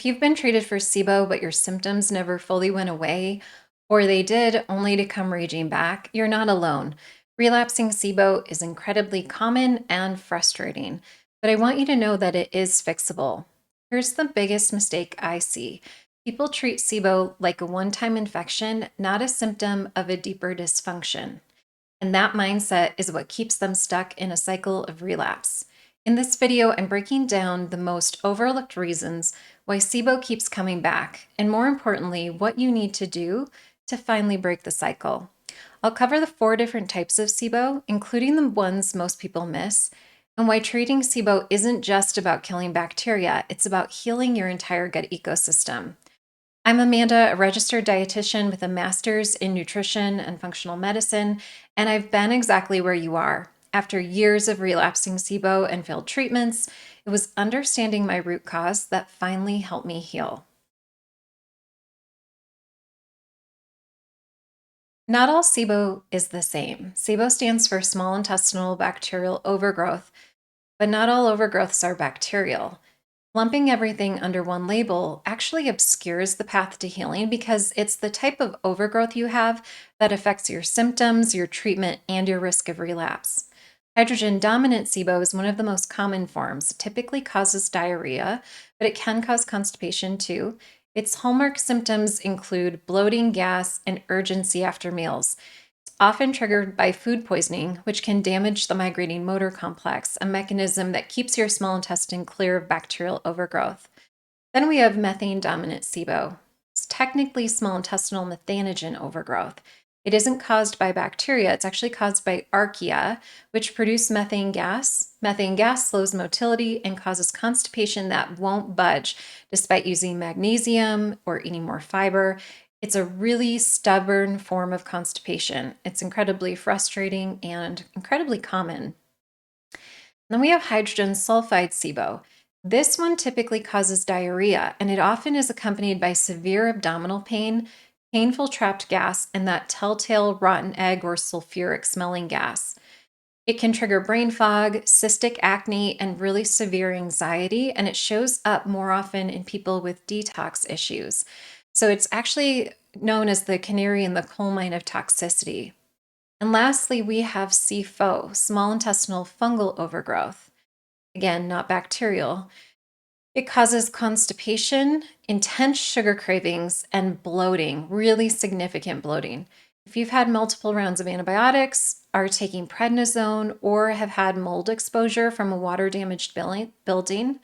If you've been treated for SIBO, but your symptoms never fully went away, or they did only to come raging back, you're not alone. Relapsing SIBO is incredibly common and frustrating, but I want you to know that it is fixable. Here's the biggest mistake I see. People treat SIBO like a one time infection, not a symptom of a deeper dysfunction. And that mindset is what keeps them stuck in a cycle of relapse. In this video, I'm breaking down the most overlooked reasons why SIBO keeps coming back, and more importantly, what you need to do to finally break the cycle. I'll cover the 4 different types of SIBO, including the ones most people miss, and why treating SIBO isn't just about killing bacteria, it's about healing your entire gut ecosystem. I'm Amanda, a registered dietitian with a master's in nutrition and functional medicine, and I've been exactly where you are. After years of relapsing SIBO and failed treatments, it was understanding my root cause that finally helped me heal. Not all SIBO is the same. SIBO stands for small intestinal bacterial overgrowth, but not all overgrowths are bacterial. Lumping everything under one label actually obscures the path to healing because it's the type of overgrowth you have that affects your symptoms, your treatment, and your risk of relapse. Hydrogen dominant SIBO is one of the most common forms. It typically causes diarrhea, but it can cause constipation too. Its hallmark symptoms include bloating, gas, and urgency after meals, often triggered by food poisoning, which can damage the migrating motor complex, a mechanism that keeps your small intestine clear of bacterial overgrowth. Then we have methane dominant SIBO. It's technically small intestinal methanogen overgrowth. It isn't caused by bacteria, it's actually caused by archaea, which produce methane gas. Methane gas slows motility and causes constipation that won't budge despite using magnesium or eating more fiber. It's a really stubborn form of constipation. It's incredibly frustrating and incredibly common. Then we have hydrogen sulfide SIBO. This one typically causes diarrhea, and it often is accompanied by severe abdominal pain, painful trapped gas, and that telltale rotten egg or sulfuric smelling gas. It can trigger brain fog, cystic acne, and really severe anxiety, and it shows up more often in people with detox issues. So it's actually known as the canary in the coal mine of toxicity. And lastly, we have CFO, small intestinal fungal overgrowth. Again, not bacterial. It causes constipation, intense sugar cravings, and bloating, really significant bloating. If you've had multiple rounds of antibiotics, are taking prednisone, or have had mold exposure from a water damaged building,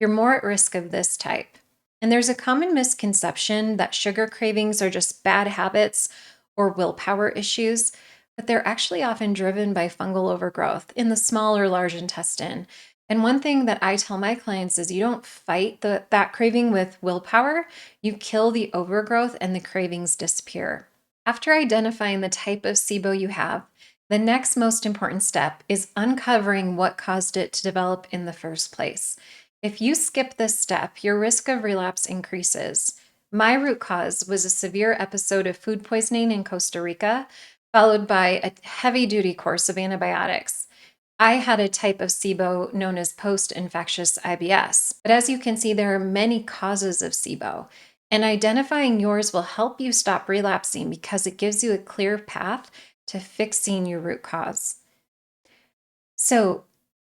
you're more at risk of this type. And there's a common misconception that sugar cravings are just bad habits or willpower issues, but they're actually often driven by fungal overgrowth in the small or large intestine. And one thing that I tell my clients is you don't fight that craving with willpower, you kill the overgrowth and the cravings disappear. After identifying the type of SIBO you have, the next most important step is uncovering what caused it to develop in the first place. If you skip this step, your risk of relapse increases. My root cause was a severe episode of food poisoning in Costa Rica, followed by a heavy duty course of antibiotics. I had a type of SIBO known as post infectious IBS. But as you can see, there are many causes of SIBO, and identifying yours will help you stop relapsing because it gives you a clear path to fixing your root cause. So,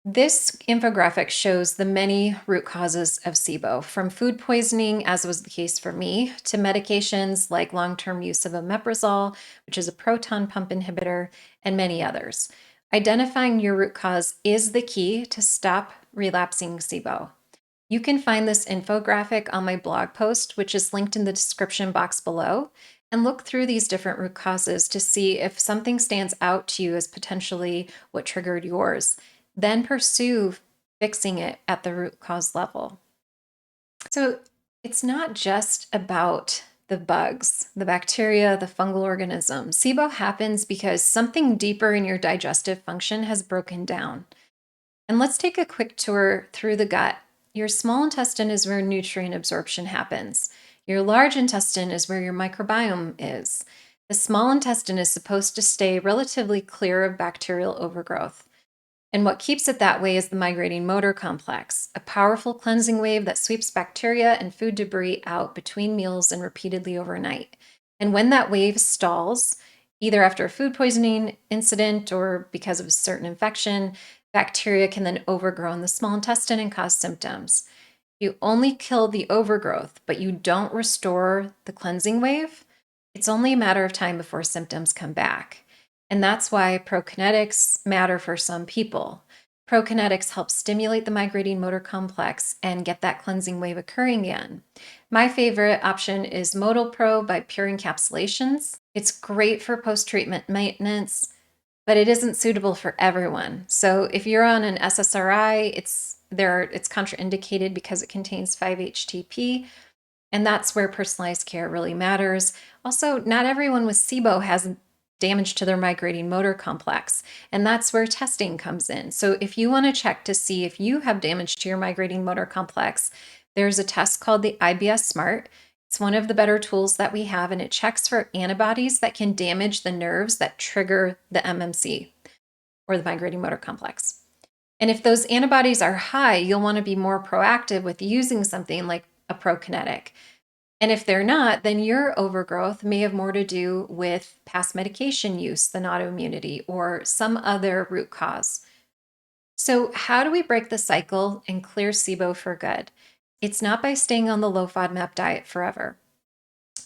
this infographic shows the many root causes of SIBO, from food poisoning, as was the case for me, to medications like long term use of omeprazole, which is a proton pump inhibitor, and many others. Identifying your root cause is the key to stop relapsing SIBO. You can find this infographic on my blog post, which is linked in the description box below, and look through these different root causes to see if something stands out to you as potentially what triggered yours. Then pursue fixing it at the root cause level. So it's not just about the bugs, the bacteria, the fungal organisms. SIBO happens because something deeper in your digestive function has broken down. And let's take a quick tour through the gut. Your small intestine is where nutrient absorption happens. Your large intestine is where your microbiome is. The small intestine is supposed to stay relatively clear of bacterial overgrowth. And what keeps it that way is the migrating motor complex, a powerful cleansing wave that sweeps bacteria and food debris out between meals and repeatedly overnight. And when that wave stalls, either after a food poisoning incident or because of a certain infection, bacteria can then overgrow in the small intestine and cause symptoms. You only kill the overgrowth, but you don't restore the cleansing wave, it's only a matter of time before symptoms come back. And that's why prokinetics matter for some people. Prokinetics helps stimulate the migrating motor complex and get that cleansing wave occurring again. My favorite option is Modal Pro by Pure Encapsulations. It's great for post-treatment maintenance, but it isn't suitable for everyone. So if you're on an SSRI, it's contraindicated because it contains 5-HTP, and that's where personalized care really matters. Also, not everyone with SIBO has damage to their migrating motor complex, and that's where testing comes in. So if you want to check to see if you have damage to your migrating motor complex, there's a test called the IBS Smart. It's one of the better tools that we have, and it checks for antibodies that can damage the nerves that trigger the MMC, or the migrating motor complex. And if those antibodies are high, you'll want to be more proactive with using something like a prokinetic. And if they're not, then your overgrowth may have more to do with past medication use than autoimmunity or some other root cause. So, how do we break the cycle and clear SIBO for good? It's not by staying on the low FODMAP diet forever.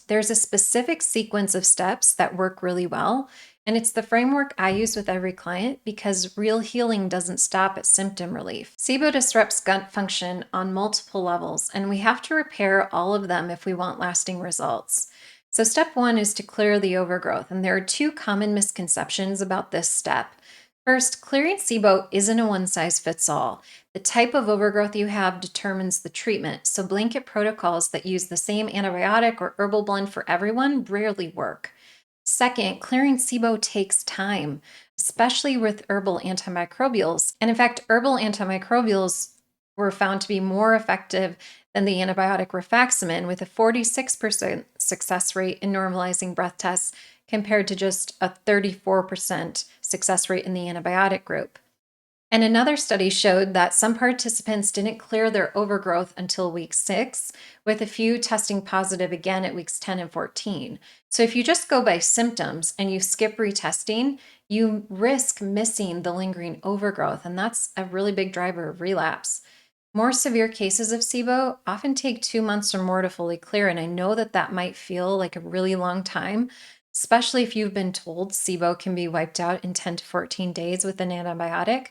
There's a specific sequence of steps that work really well, and it's the framework I use with every client because real healing doesn't stop at symptom relief. SIBO disrupts gut function on multiple levels, and we have to repair all of them if we want lasting results. So, step one is to clear the overgrowth, and there are two common misconceptions about this step. First, clearing SIBO isn't a one size fits all. The type of overgrowth you have determines the treatment, so blanket protocols that use the same antibiotic or herbal blend for everyone rarely work. Second, clearing SIBO takes time, especially with herbal antimicrobials. And in fact, herbal antimicrobials were found to be more effective than the antibiotic rifaximin, with a 46% success rate in normalizing breath tests compared to just a 34% success rate in the antibiotic group. And another study showed that some participants didn't clear their overgrowth until week 6, with a few testing positive again at weeks 10 and 14. So if you just go by symptoms and you skip retesting, you risk missing the lingering overgrowth, and that's a really big driver of relapse. More severe cases of SIBO often take 2 months or more to fully clear, and I know that that might feel like a really long time, especially if you've been told SIBO can be wiped out in 10 to 14 days with an antibiotic.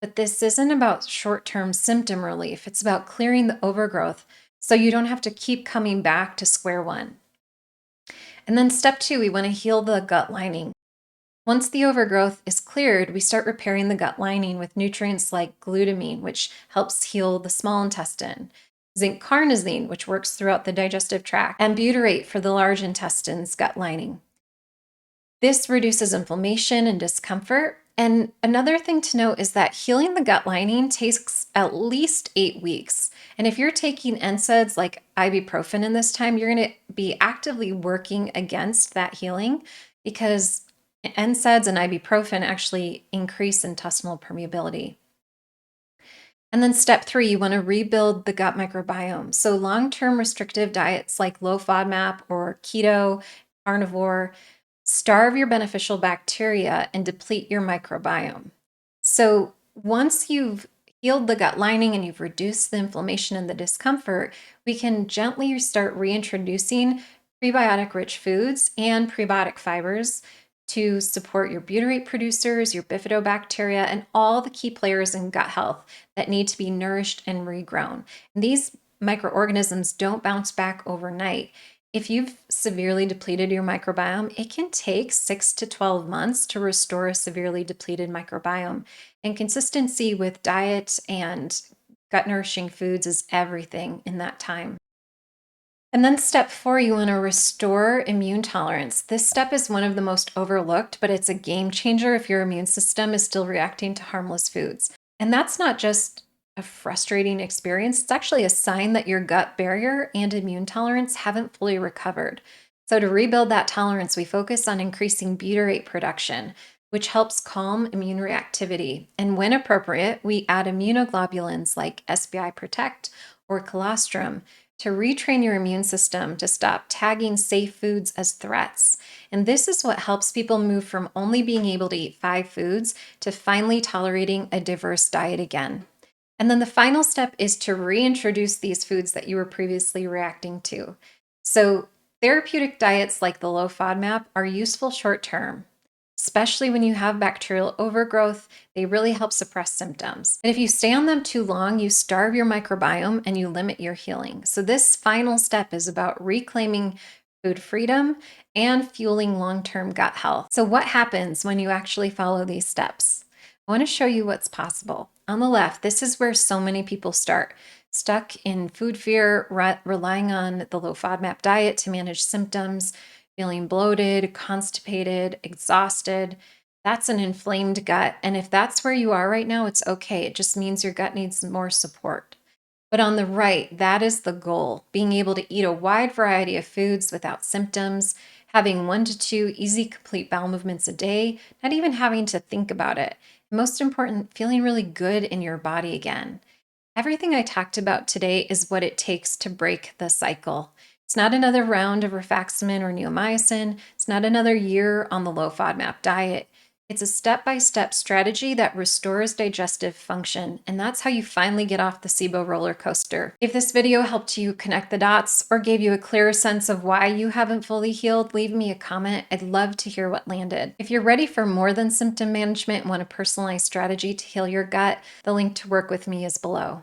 But this isn't about short-term symptom relief. It's about clearing the overgrowth so you don't have to keep coming back to square one. And then step 2, we want to heal the gut lining. Once the overgrowth is cleared, we start repairing the gut lining with nutrients like glutamine, which helps heal the small intestine, zinc carnosine, which works throughout the digestive tract, and butyrate for the large intestine's gut lining. This reduces inflammation and discomfort. And another thing to note is that healing the gut lining takes at least 8 weeks. And if you're taking NSAIDs like ibuprofen in this time, you're going to be actively working against that healing because NSAIDs and ibuprofen actually increase intestinal permeability. And then step 3, you want to rebuild the gut microbiome. So long-term restrictive diets like low FODMAP or keto, carnivore, starve your beneficial bacteria and deplete your microbiome. So once you've healed the gut lining and you've reduced the inflammation and the discomfort, we can gently start reintroducing prebiotic-rich foods and prebiotic fibers to support your butyrate producers, your bifidobacteria, and all the key players in gut health that need to be nourished and regrown. And these microorganisms don't bounce back overnight. If you've severely depleted your microbiome, it can take 6 to 12 months to restore a severely depleted microbiome. And consistency with diet and gut nourishing foods is everything in that time. And then step 4, you want to restore immune tolerance. This step is one of the most overlooked, but it's a game changer if your immune system is still reacting to harmless foods. And that's not just a frustrating experience, it's actually a sign that your gut barrier and immune tolerance haven't fully recovered. So to rebuild that tolerance, we focus on increasing butyrate production. which helps calm immune reactivity. And when appropriate, we add immunoglobulins like SBI Protect or colostrum to retrain your immune system to stop tagging safe foods as threats. And this is what helps people move from only being able to eat 5 foods to finally tolerating a diverse diet again. And then the final step is to reintroduce these foods that you were previously reacting to. So, therapeutic diets like the low FODMAP are useful short term, especially when you have bacterial overgrowth. They really help suppress symptoms. And if you stay on them too long, you starve your microbiome and you limit your healing. So, this final step is about reclaiming food freedom and fueling long term gut health. So, what happens when you actually follow these steps? I want to show you what's possible. On the left, this is where so many people start, stuck in food fear, relying on the low FODMAP diet to manage symptoms, feeling bloated, constipated, exhausted. That's an inflamed gut. And if that's where you are right now, it's okay. It just means your gut needs more support. But on the right, that is the goal, being able to eat a wide variety of foods without symptoms, having 1 to 2 easy, complete bowel movements a day, not even having to think about it. Most important, feeling really good in your body again. Everything I talked about today is what it takes to break the cycle. It's not another round of rifaximin or neomycin. It's not another year on the low FODMAP diet. It's a step-by-step strategy that restores digestive function, and that's how you finally get off the SIBO roller coaster. If this video helped you connect the dots or gave you a clearer sense of why you haven't fully healed, leave me a comment. I'd love to hear what landed. If you're ready for more than symptom management and want a personalized strategy to heal your gut, the link to work with me is below.